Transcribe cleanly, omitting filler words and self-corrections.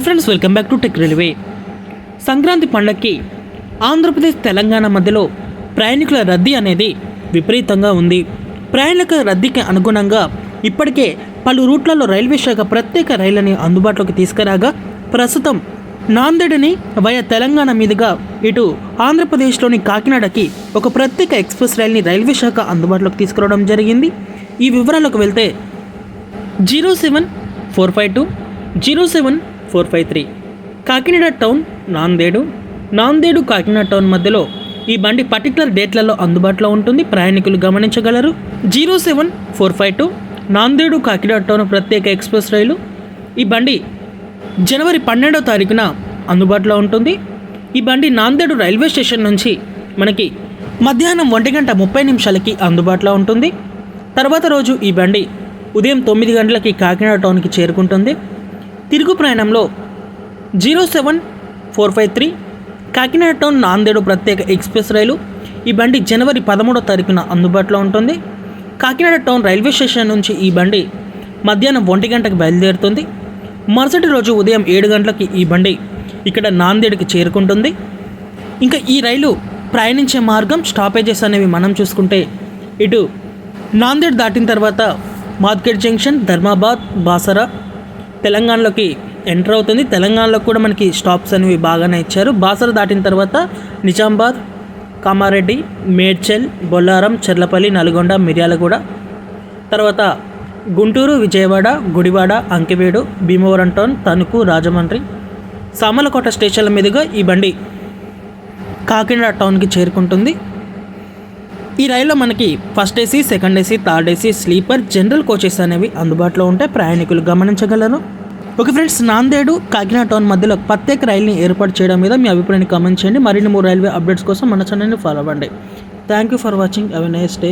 Hi friends, welcome back to tech railway. Sankranti పండగకి ఆంధ్రప్రదేశ్ తెలంగాణ మధ్యలో ప్రయాణికుల రద్దీ అనేది విపరీతంగా ఉంది. ప్రయాణికుల రద్దీకి అనుగుణంగా ఇప్పటికే పలు రూట్లలో రైల్వే శాఖ ప్రత్యేక రైళ్లని అందుబాటులోకి తీసుకురాగా ప్రస్తుతం నాందేడ్ని వయా తెలంగాణ మీదుగా ఇటు ఆంధ్రప్రదేశ్లోని కాకినాడకి ఒక ప్రత్యేక ఎక్స్ప్రెస్ రైల్ని రైల్వే శాఖ అందుబాటులోకి తీసుకురావడం జరిగింది. ఈ వివరాలకు వెళ్తే 07452 07453 కాకినాడ టౌన్ నాందేడు కాకినాడ టౌన్ మధ్యలో ఈ బండి పర్టికులర్ డేట్లలో అందుబాటులో ఉంటుంది, ప్రయాణికులు గమనించగలరు. 07452 నాందేడు కాకినాడ టౌన్ ప్రత్యేక ఎక్స్ప్రెస్ రైలు ఈ బండి జనవరి 12వ తారీఖున అందుబాటులో ఉంటుంది. ఈ బండి నాందేడు రైల్వే స్టేషన్ నుంచి మనకి మధ్యాహ్నం 1:30 అందుబాటులో ఉంటుంది. తర్వాత రోజు ఈ బండి ఉదయం 9 గంటలకి కాకినాడ టౌన్కి చేరుకుంటుంది. తిరుగు ప్రయాణంలో 07453 కాకినాడ టౌన్ నాందేడు ప్రత్యేక ఎక్స్ప్రెస్ రైలు ఈ బండి జనవరి 13వ తారీఖున అందుబాటులో ఉంటుంది. కాకినాడ టౌన్ రైల్వే స్టేషన్ నుంచి ఈ బండి మధ్యాహ్నం 1 గంటకు బయలుదేరుతుంది. మరుసటి రోజు ఉదయం 7 గంటలకి ఈ బండి ఇక్కడ నాందేడుకి చేరుకుంటుంది. ఇంకా ఈ రైలు ప్రయాణించే మార్గం స్టాపేజెస్ అనేవి మనం చూసుకుంటే ఇటు నాందేడ్ దాటిన తర్వాత market junction, Dharmabad, Basara తెలంగాణలోకి enter అవుతుంది. తెలంగాణలో కూడా మనకి స్టాప్స్ అనేవి బాగానే ఇచ్చారు. బాసరా దాటిన తర్వాత నిజామాబాద్, కామారెడ్డి, మేడ్చల్, బొల్లారం, చెర్లపల్లి, నల్గొండ, మిర్యాలగూడ, తర్వాత గుంటూరు, విజయవాడ, గుడివాడ, అంకెవేడు, భీమవరం టౌన్, తణుకు, రాజమండ్రి, సామలకోట స్టేషన్ల మీదుగా ఈ బండి కాకినాడ టౌన్కి చేరుకుంటుంది. ఈ రైల్లో మనకి first AC, second AC, third AC, sleeper, general coaches అనేవి అందుబాటులో ఉంటాయి, ప్రయాణికులు గమనించగలరు. Okay friends, Nanded Kakinada town మధ్యలో ప్రత్యేక రైలుని ఏర్పాటు చేయడం మీద మీ అభిప్రాయాన్ని కామెంట్ చేయండి. మరిన్ని 3 రైల్వే అప్డేట్స్ కోసం మన ఛానల్ని ఫాలో అవ్వండి. Thank you for watching. Have a nice day.